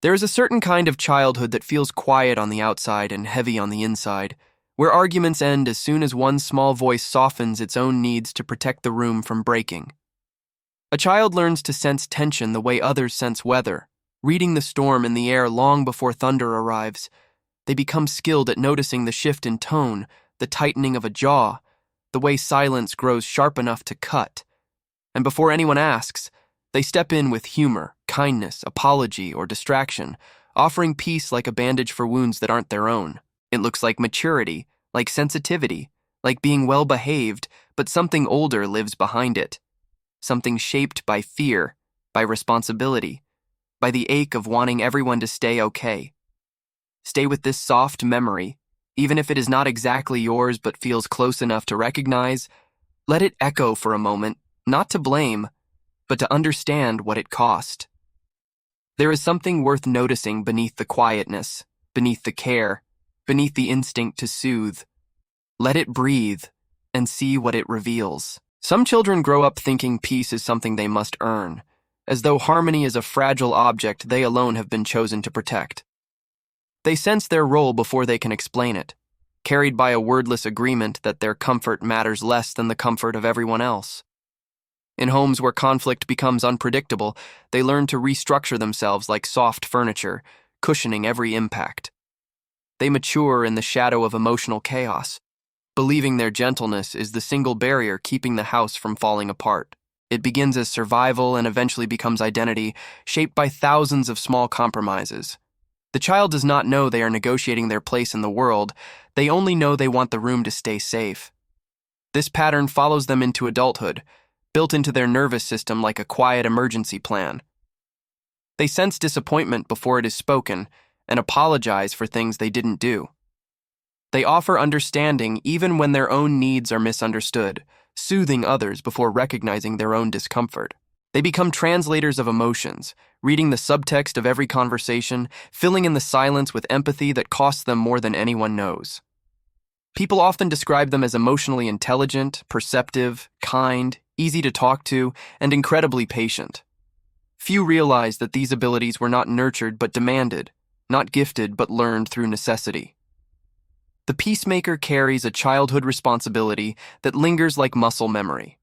There is a certain kind of childhood that feels quiet on the outside and heavy on the inside, where arguments end as soon as one small voice softens its own needs to protect the room from breaking. A child learns to sense tension the way others sense weather, reading the storm in the air long before thunder arrives. They become skilled at noticing the shift in tone, the tightening of a jaw, the way silence grows sharp enough to cut. And before anyone asks, they step in with humor, kindness, apology, or distraction, offering peace like a bandage for wounds that aren't their own. It looks like maturity, like sensitivity, like being well-behaved, but something older lives behind it. Something shaped by fear, by responsibility, by the ache of wanting everyone to stay okay. Stay with this soft memory, even if it is not exactly yours but feels close enough to recognize. Let it echo for a moment, not to blame, but to understand what it cost. There is something worth noticing beneath the quietness, beneath the care, beneath the instinct to soothe. Let it breathe and see what it reveals. Some children grow up thinking peace is something they must earn, as though harmony is a fragile object they alone have been chosen to protect. They sense their role before they can explain it, carried by a wordless agreement that their comfort matters less than the comfort of everyone else. In homes where conflict becomes unpredictable, they learn to restructure themselves like soft furniture, cushioning every impact. They mature in the shadow of emotional chaos, believing their gentleness is the single barrier keeping the house from falling apart. It begins as survival and eventually becomes identity, shaped by thousands of small compromises. The child does not know they are negotiating their place in the world, they only know they want the room to stay safe. This pattern follows them into adulthood, built into their nervous system like a quiet emergency plan. They sense disappointment before it is spoken and apologize for things they didn't do. They offer understanding even when their own needs are misunderstood, soothing others before recognizing their own discomfort. They become translators of emotions, reading the subtext of every conversation, filling in the silence with empathy that costs them more than anyone knows. People often describe them as emotionally intelligent, perceptive, kind, easy to talk to, and incredibly patient. Few realize that these abilities were not nurtured but demanded, not gifted but learned through necessity. The peacemaker carries a childhood responsibility that lingers like muscle memory.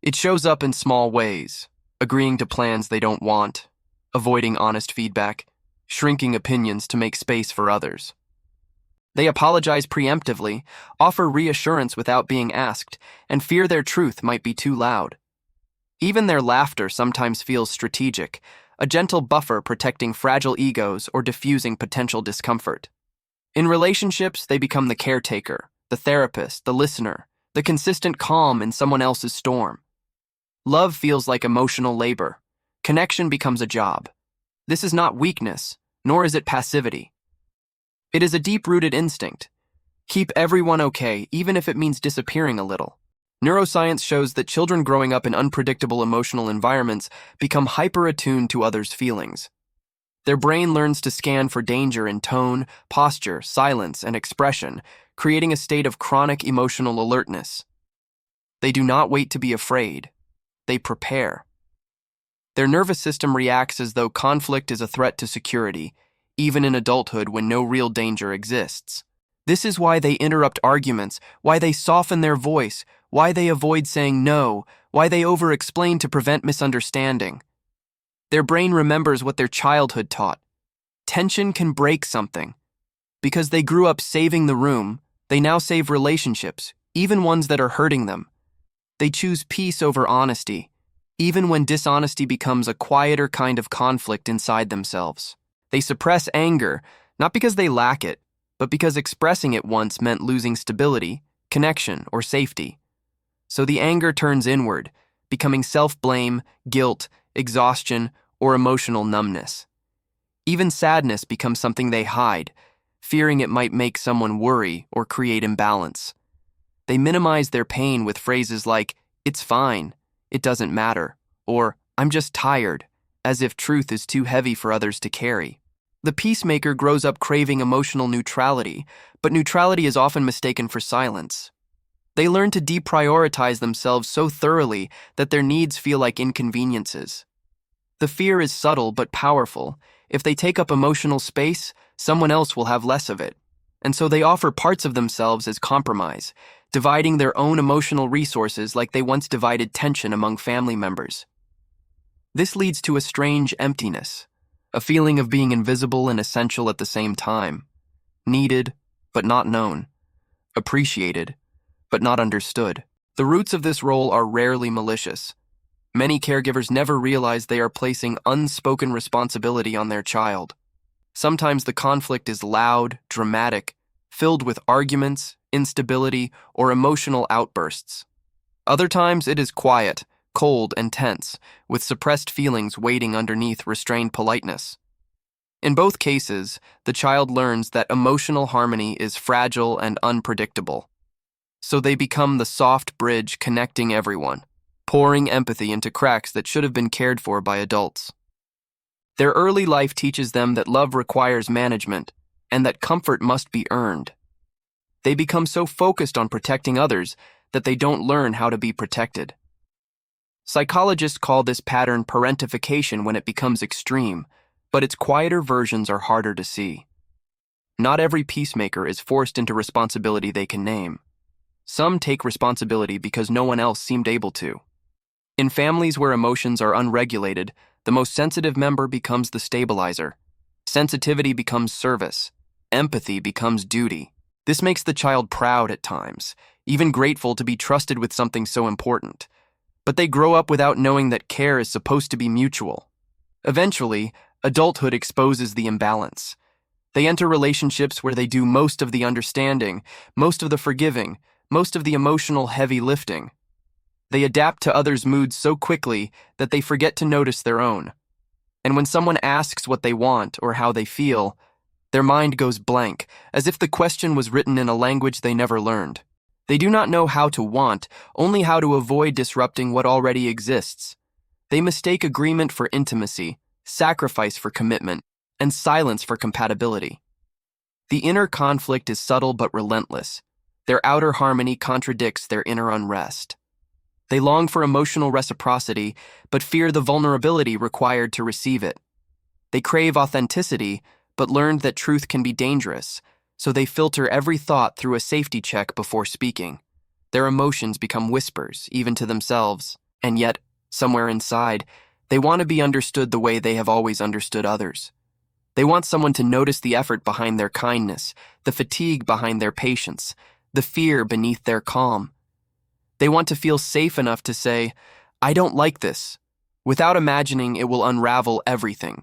It shows up in small ways, agreeing to plans they don't want, avoiding honest feedback, shrinking opinions to make space for others. They apologize preemptively, offer reassurance without being asked, and fear their truth might be too loud. Even their laughter sometimes feels strategic, a gentle buffer protecting fragile egos or diffusing potential discomfort. In relationships, they become the caretaker, the therapist, the listener, the consistent calm in someone else's storm. Love feels like emotional labor. Connection becomes a job. This is not weakness, nor is it passivity. It is a deep-rooted instinct. Keep everyone okay, even if it means disappearing a little. Neuroscience shows that children growing up in unpredictable emotional environments become hyper-attuned to others' feelings. Their brain learns to scan for danger in tone, posture, silence, and expression, creating a state of chronic emotional alertness. They do not wait to be afraid. They prepare. Their nervous system reacts as though conflict is a threat to security, even in adulthood when no real danger exists. This is why they interrupt arguments, why they soften their voice, why they avoid saying no, why they over-explain to prevent misunderstanding. Their brain remembers what their childhood taught. Tension can break something. Because they grew up saving the room, they now save relationships, even ones that are hurting them. They choose peace over honesty, even when dishonesty becomes a quieter kind of conflict inside themselves. They suppress anger, not because they lack it, but because expressing it once meant losing stability, connection, or safety. So the anger turns inward, becoming self-blame, guilt, exhaustion, or emotional numbness. Even sadness becomes something they hide, fearing it might make someone worry or create imbalance. They minimize their pain with phrases like, "It's fine," "It doesn't matter," or "I'm just tired," as if truth is too heavy for others to carry. The peacemaker grows up craving emotional neutrality, but neutrality is often mistaken for silence. They learn to deprioritize themselves so thoroughly that their needs feel like inconveniences. The fear is subtle but powerful. If they take up emotional space, someone else will have less of it. And so they offer parts of themselves as compromise, dividing their own emotional resources like they once divided tension among family members. This leads to a strange emptiness, a feeling of being invisible and essential at the same time, needed but not known, appreciated but not understood. The roots of this role are rarely malicious. Many caregivers never realize they are placing unspoken responsibility on their child. Sometimes the conflict is loud, dramatic, filled with arguments, instability, or emotional outbursts. Other times it is quiet, cold, and tense, with suppressed feelings waiting underneath restrained politeness. In both cases, the child learns that emotional harmony is fragile and unpredictable. So they become the soft bridge connecting everyone, pouring empathy into cracks that should have been cared for by adults. Their early life teaches them that love requires management and that comfort must be earned. They become so focused on protecting others that they don't learn how to be protected. Psychologists call this pattern parentification when it becomes extreme, but its quieter versions are harder to see. Not every peacemaker is forced into responsibility they can name. Some take responsibility because no one else seemed able to. In families where emotions are unregulated, the most sensitive member becomes the stabilizer. Sensitivity becomes service. Empathy becomes duty. This makes the child proud at times, even grateful to be trusted with something so important. But they grow up without knowing that care is supposed to be mutual. Eventually, adulthood exposes the imbalance. They enter relationships where they do most of the understanding, most of the forgiving, most of the emotional heavy lifting. They adapt to others' moods so quickly that they forget to notice their own. And when someone asks what they want or how they feel, their mind goes blank, as if the question was written in a language they never learned. They do not know how to want, only how to avoid disrupting what already exists. They mistake agreement for intimacy, sacrifice for commitment, and silence for compatibility. The inner conflict is subtle but relentless. Their outer harmony contradicts their inner unrest. They long for emotional reciprocity, but fear the vulnerability required to receive it. They crave authenticity, but learned that truth can be dangerous, so they filter every thought through a safety check before speaking. Their emotions become whispers, even to themselves, and yet, somewhere inside, they want to be understood the way they have always understood others. They want someone to notice the effort behind their kindness, the fatigue behind their patience, the fear beneath their calm. They want to feel safe enough to say, "I don't like this," without imagining it will unravel everything.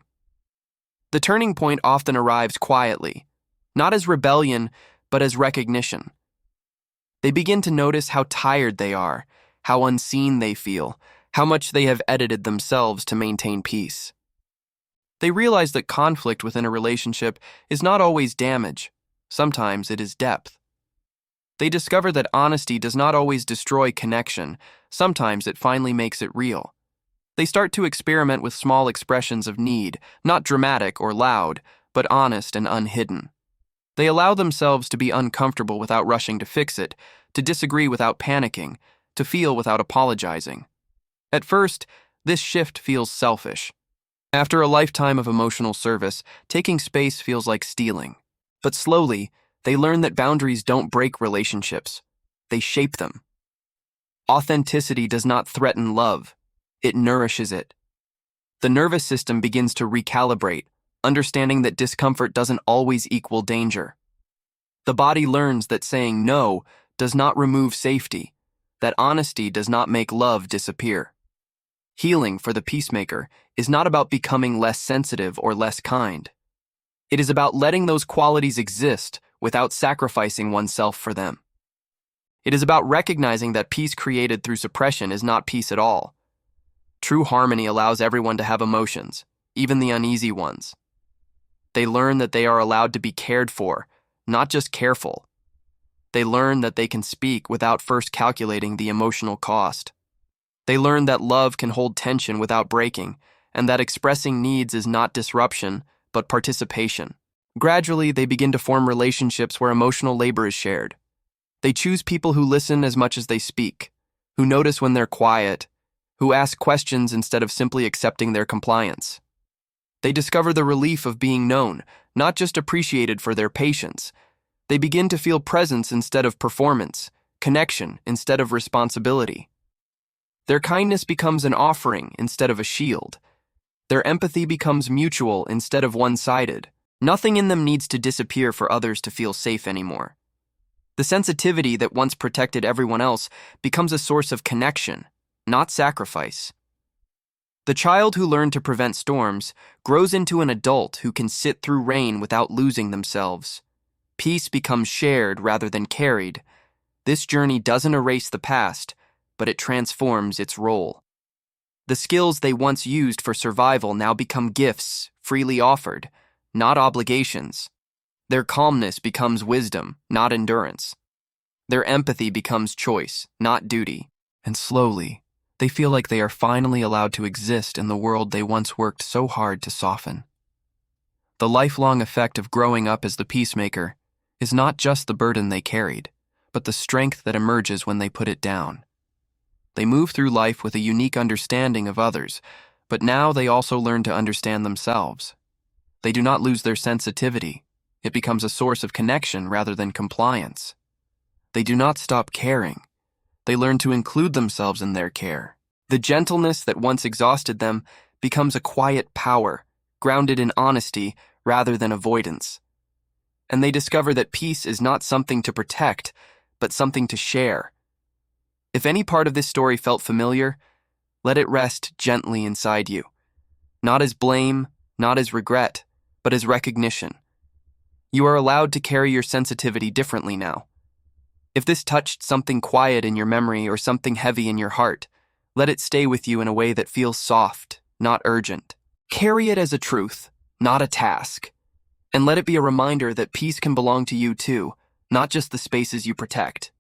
The turning point often arrives quietly, not as rebellion, but as recognition. They begin to notice how tired they are, how unseen they feel, how much they have edited themselves to maintain peace. They realize that conflict within a relationship is not always damage. Sometimes it is depth. They discover that honesty does not always destroy connection. Sometimes it finally makes it real. They start to experiment with small expressions of need, not dramatic or loud, but honest and unhidden. They allow themselves to be uncomfortable without rushing to fix it, to disagree without panicking, to feel without apologizing. At first, this shift feels selfish. After a lifetime of emotional service, taking space feels like stealing. But slowly, they learn that boundaries don't break relationships. They shape them. Authenticity does not threaten love. It nourishes it. The nervous system begins to recalibrate, understanding that discomfort doesn't always equal danger. The body learns that saying no does not remove safety, that honesty does not make love disappear. Healing for the peacemaker is not about becoming less sensitive or less kind. It is about letting those qualities exist without sacrificing oneself for them. It is about recognizing that peace created through suppression is not peace at all. True harmony allows everyone to have emotions, even the uneasy ones. They learn that they are allowed to be cared for, not just careful. They learn that they can speak without first calculating the emotional cost. They learn that love can hold tension without breaking, and that expressing needs is not disruption, but participation. Gradually, they begin to form relationships where emotional labor is shared. They choose people who listen as much as they speak, who notice when they're quiet, who ask questions instead of simply accepting their compliance. They discover the relief of being known, not just appreciated for their patience. They begin to feel presence instead of performance, connection instead of responsibility. Their kindness becomes an offering instead of a shield. Their empathy becomes mutual instead of one-sided. Nothing in them needs to disappear for others to feel safe anymore. The sensitivity that once protected everyone else becomes a source of connection, not sacrifice. The child who learned to prevent storms grows into an adult who can sit through rain without losing themselves. Peace becomes shared rather than carried. This journey doesn't erase the past, but it transforms its role. The skills they once used for survival now become gifts, freely offered, not obligations. Their calmness becomes wisdom, not endurance. Their empathy becomes choice, not duty. And slowly, they feel like they are finally allowed to exist in the world they once worked so hard to soften. The lifelong effect of growing up as the peacemaker is not just the burden they carried, but the strength that emerges when they put it down. They move through life with a unique understanding of others, but now they also learn to understand themselves. They do not lose their sensitivity. It becomes a source of connection rather than compliance. They do not stop caring. They learn to include themselves in their care. The gentleness that once exhausted them becomes a quiet power, grounded in honesty rather than avoidance. And they discover that peace is not something to protect, but something to share. If any part of this story felt familiar, let it rest gently inside you. Not as blame, not as regret, but as recognition. You are allowed to carry your sensitivity differently now. If this touched something quiet in your memory or something heavy in your heart, let it stay with you in a way that feels soft, not urgent. Carry it as a truth, not a task. And let it be a reminder that peace can belong to you too, not just the spaces you protect.